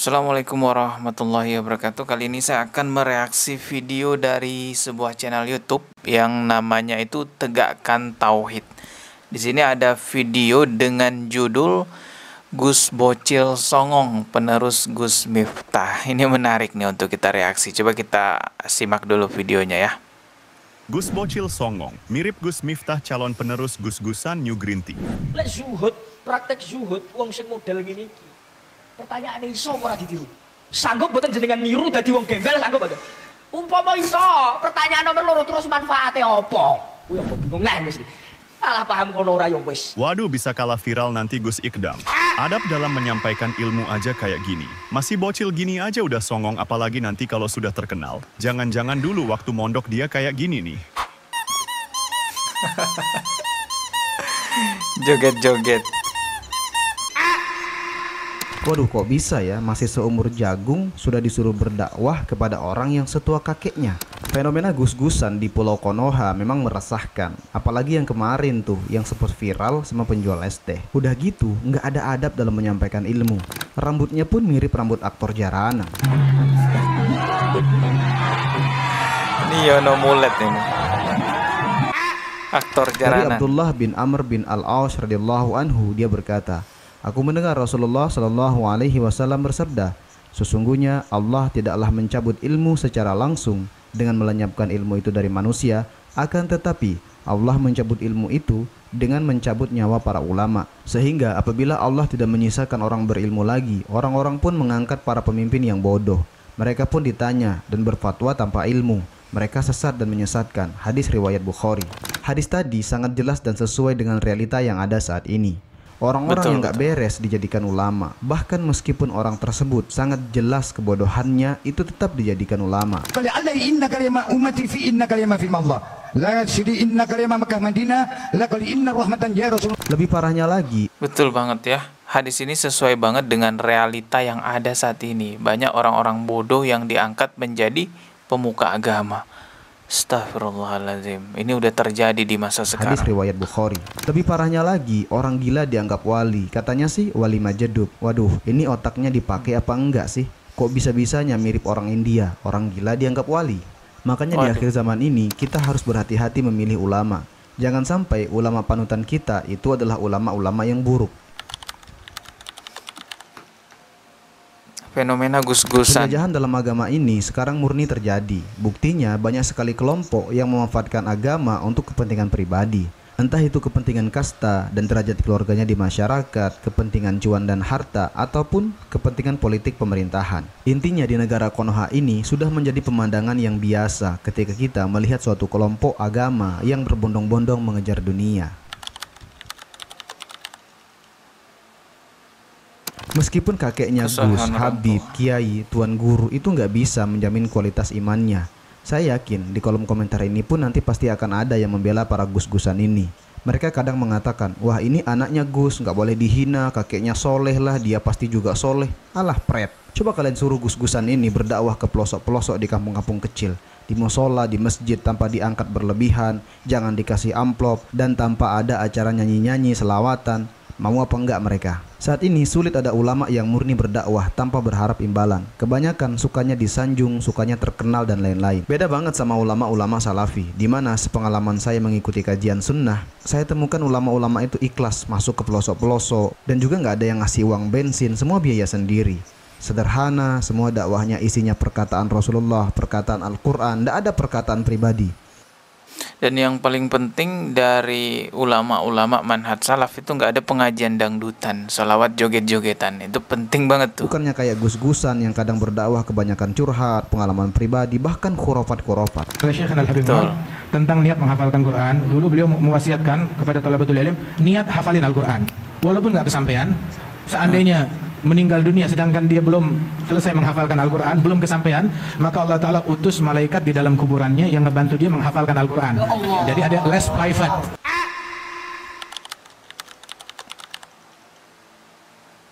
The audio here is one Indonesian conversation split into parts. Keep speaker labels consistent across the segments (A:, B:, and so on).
A: Assalamualaikum warahmatullahi wabarakatuh. Kali ini saya akan mereaksi video dari sebuah channel YouTube yang namanya itu Tegakkan Tauhid. Di sini ada video dengan judul Gus Bocil Songong, penerus Gus Miftah. Ini menarik nih untuk kita reaksi. Coba kita simak dulu videonya ya.
B: Gus Bocil Songong, mirip Gus Miftah calon penerus Gus-Gusan New Green Tea.
C: Lek zuhud, praktek zuhud, wong sing model ngene iki. Pertanyaan iso ora ditiru. Sanggup boten jenengan niru dadi wong gembel sanggup boten? Umpama iso, pertanyaan nomor loro terus manfaate apa? Kuwi apa bingung neh mesti. Salah paham kono ora yo wis.
B: Waduh, bisa kalah viral nanti Gus Ikdam. Adab dalam menyampaikan ilmu aja kayak gini. Masih bocil gini aja udah songong, apalagi nanti kalau sudah terkenal. Jangan-jangan dulu waktu mondok dia kayak gini nih.
A: Joget-joget.
D: Waduh, kok bisa ya, masih seumur jagung sudah disuruh berdakwah kepada orang yang setua kakeknya. Fenomena gus-gusan di Pulau Konoha memang meresahkan. Apalagi yang kemarin tuh, yang sempat viral sama penjual es teh. Udah gitu, nggak ada adab dalam menyampaikan ilmu. Rambutnya pun mirip rambut aktor jarana.
A: Ini Yono Mulet ini. Aktor
D: Dari
A: jaranan.
D: Abdullah bin Amr bin Al-Aus radhiyallahu anhu, dia berkata, "Aku mendengar Rasulullah Shallallahu Alaihi Wasallam bersabda, sesungguhnya Allah tidaklah mencabut ilmu secara langsung dengan melenyapkan ilmu itu dari manusia, akan tetapi Allah mencabut ilmu itu dengan mencabut nyawa para ulama. Sehingga apabila Allah tidak menyisakan orang berilmu lagi, orang-orang pun mengangkat para pemimpin yang bodoh. Mereka pun ditanya dan berfatwa tanpa ilmu. Mereka sesat dan menyesatkan." Hadis riwayat Bukhari. Hadis tadi sangat jelas dan sesuai dengan realita yang ada saat ini. Orang-orang yang gak beres dijadikan ulama. Bahkan meskipun orang tersebut sangat jelas kebodohannya, itu tetap dijadikan ulama. Lebih parahnya lagi,
A: Betul banget ya. Hadis ini sesuai banget dengan realita yang ada saat ini. Banyak orang-orang bodoh yang diangkat menjadi pemuka agama. Astagfirullahaladzim. Ini udah terjadi di masa
D: hadis
A: sekarang.
D: riwayat Bukhari. Lebih parahnya lagi, orang gila dianggap wali. Katanya sih wali majedub. Waduh, ini otaknya dipakai apa enggak sih? Kok bisa-bisanya mirip orang India, orang gila dianggap wali? Makanya di akhir zaman ini kita harus berhati-hati memilih ulama. Jangan sampai ulama panutan kita itu adalah ulama-ulama yang buruk.
A: Fenomena gus-gusan.
D: Penjajahan dalam agama ini sekarang murni terjadi. Buktinya banyak sekali kelompok yang memanfaatkan agama untuk kepentingan pribadi. Entah itu kepentingan kasta dan derajat keluarganya di masyarakat, kepentingan cuan dan harta, ataupun kepentingan politik pemerintahan. Intinya di negara Konoha ini sudah menjadi pemandangan yang biasa ketika kita melihat suatu kelompok agama yang berbondong-bondong mengejar dunia. Meskipun kakeknya Gus, Habib, Kiai, Tuan Guru itu nggak bisa menjamin kualitas imannya. Saya yakin di kolom komentar ini pun nanti pasti akan ada yang membela para gus-gusan ini. Mereka kadang mengatakan, wah ini anaknya Gus, nggak boleh dihina, kakeknya soleh lah, dia pasti juga soleh. Alah pret, coba kalian suruh gus-gusan ini berdakwah ke pelosok-pelosok di kampung-kampung kecil. Di musola, di masjid tanpa diangkat berlebihan, jangan dikasih amplop, dan tanpa ada acara nyanyi-nyanyi, selawatan. Mau apa enggak mereka? Saat ini sulit ada ulama yang murni berdakwah tanpa berharap imbalan. Kebanyakan sukanya disanjung, sukanya terkenal dan lain-lain. Beda banget sama ulama-ulama salafi, di mana sepengalaman saya mengikuti kajian sunnah, saya temukan ulama-ulama itu ikhlas masuk ke pelosok-pelosok dan juga nggak ada yang ngasih uang bensin, semua biaya sendiri. Sederhana, semua dakwahnya isinya perkataan Rasulullah, perkataan Al-Quran, nggak ada perkataan pribadi.
A: Dan yang paling penting dari ulama-ulama manhaj salaf itu nggak ada pengajian dangdutan, sholawat joget-jogetan. Itu penting banget tuh.
D: Bukannya kayak gus-gusan yang kadang berdakwah kebanyakan curhat, pengalaman pribadi, bahkan khurafat-khurafat.
E: Syekhana Al-Habibullah tentang niat menghafalkan Quran. Dulu beliau mewasiatkan kepada thalabatul ilm, niat hafalin Al-Quran. Walaupun nggak kesampaian, seandainya meninggal dunia sedangkan dia belum selesai menghafalkan Al-Quran, belum kesampaian, maka Allah Ta'ala utus malaikat di dalam kuburannya yang membantu dia menghafalkan Al-Quran. Jadi ada less private.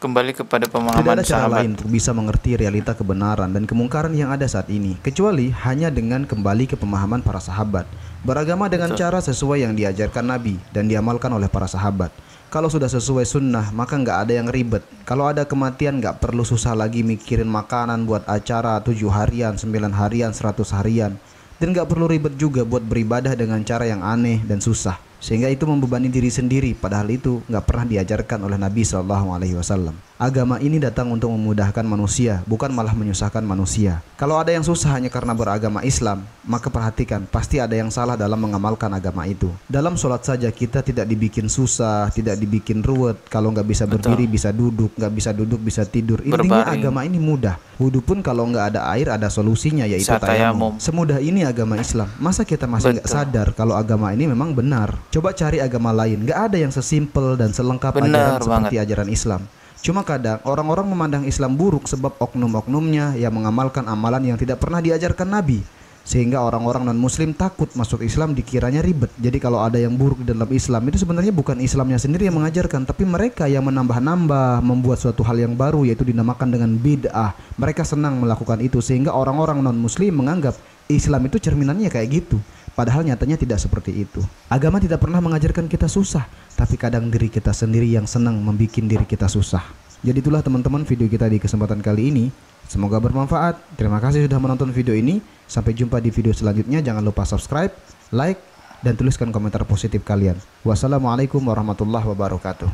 A: kembali kepada
D: Tidak
A: pemahaman
D: ada cara
A: sahabat.
D: lain untuk bisa mengerti realita kebenaran dan kemungkaran yang ada saat ini, kecuali hanya dengan kembali ke pemahaman para sahabat. Beragama dengan cara sesuai yang diajarkan Nabi dan diamalkan oleh para sahabat. Kalau sudah sesuai sunnah, maka nggak ada yang ribet. Kalau ada kematian, nggak perlu susah lagi mikirin makanan buat acara 7 harian, 9 harian, 100 harian. Dan nggak perlu ribet juga buat beribadah dengan cara yang aneh dan susah, sehingga itu membebani diri sendiri, padahal itu nggak pernah diajarkan oleh Nabi SAW. Agama ini datang untuk memudahkan manusia, bukan malah menyusahkan manusia. Kalau ada yang susah hanya karena beragama Islam, maka perhatikan, pasti ada yang salah dalam mengamalkan agama itu. Dalam sholat saja kita tidak dibikin susah, tidak dibikin ruwet. Kalau nggak bisa berdiri bisa duduk, nggak bisa duduk bisa tidur. Intinya
A: Berbaring.
D: agama ini mudah. Wudhu pun kalau nggak ada air ada solusinya, yaitu
A: Bisa
D: tayamum.
A: tayamum.
D: Semudah ini agama Islam. Masa kita masih nggak
A: Betul.
D: sadar kalau agama ini memang benar? Coba cari agama lain, nggak ada yang sesimpel dan selengkap
A: Benar
D: ajaran seperti ajaran Islam. Cuma kadang orang-orang memandang Islam buruk sebab oknum-oknumnya yang mengamalkan amalan yang tidak pernah diajarkan Nabi. Sehingga orang-orang non-muslim takut masuk Islam dikiranya ribet. Jadi kalau ada yang buruk di dalam Islam, itu sebenarnya bukan Islamnya sendiri yang mengajarkan, tapi mereka yang menambah-nambah, membuat suatu hal yang baru, yaitu dinamakan dengan bid'ah. Mereka senang melakukan itu sehingga orang-orang non-muslim menganggap Islam itu cerminannya kayak gitu. Padahal nyatanya tidak seperti itu. Agama tidak pernah mengajarkan kita susah, tapi kadang diri kita sendiri yang senang membuat diri kita susah. Jadi itulah teman-teman video kita di kesempatan kali ini. Semoga bermanfaat. Terima kasih sudah menonton video ini. Sampai jumpa di video selanjutnya. Jangan lupa subscribe, like, dan tuliskan komentar positif kalian. Wassalamualaikum warahmatullahi wabarakatuh.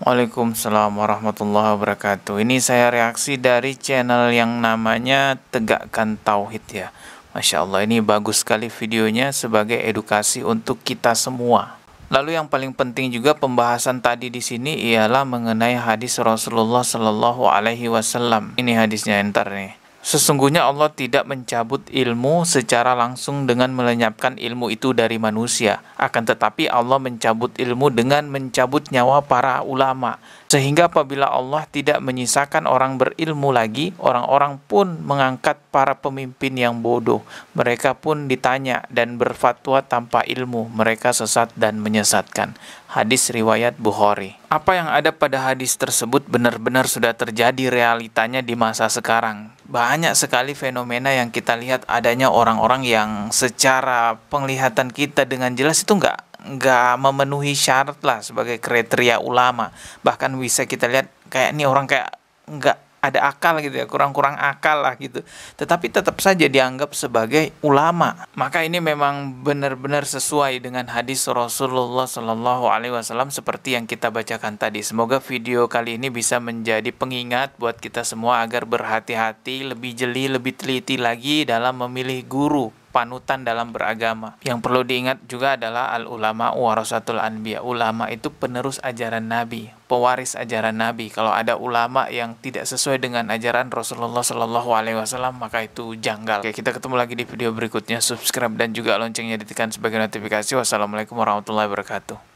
A: Waalaikumsalam warahmatullahi wabarakatuh. Ini saya reaksi dari channel yang namanya Tegakkan Tauhid ya. Masya Allah, ini bagus sekali videonya sebagai edukasi untuk kita semua. Lalu yang paling penting juga pembahasan tadi di sini ialah mengenai hadis Rasulullah Shallallahu Alaihi Wasallam. Ini hadisnya entar nih. Sesungguhnya Allah tidak mencabut ilmu secara langsung dengan melenyapkan ilmu itu dari manusia. Akan tetapi Allah mencabut ilmu dengan mencabut nyawa para ulama. Sehingga apabila Allah tidak menyisakan orang berilmu lagi, orang-orang pun mengangkat para pemimpin yang bodoh. Mereka pun ditanya dan berfatwa tanpa ilmu. Mereka sesat dan menyesatkan. Hadis riwayat Bukhari. Apa yang ada pada hadis tersebut benar-benar sudah terjadi realitanya di masa sekarang. Banyak sekali fenomena yang kita lihat adanya orang-orang yang secara penglihatan kita dengan jelas itu nggak memenuhi syarat lah sebagai kriteria ulama. Bahkan bisa kita lihat kayak ini orang kayak nggak ada akal gitu ya, kurang-kurang akal lah gitu. Tetapi tetap saja dianggap sebagai ulama. Maka ini memang benar-benar sesuai dengan hadis Rasulullah Shallallahu Alaihi Wasallam seperti yang kita bacakan tadi. Semoga video kali ini bisa menjadi pengingat buat kita semua agar berhati-hati, lebih jeli, lebih teliti lagi dalam memilih guru panutan dalam beragama. Yang perlu diingat juga adalah al-ulama warasatul anbiya. Ulama itu penerus ajaran Nabi, pewaris ajaran Nabi. Kalau ada ulama yang tidak sesuai dengan ajaran Rasulullah Shallallahu Alaihi Wasallam, maka itu janggal. Oke, kita ketemu lagi di video berikutnya. Subscribe dan juga loncengnya ditekan sebagai notifikasi. Wassalamualaikum warahmatullahi wabarakatuh.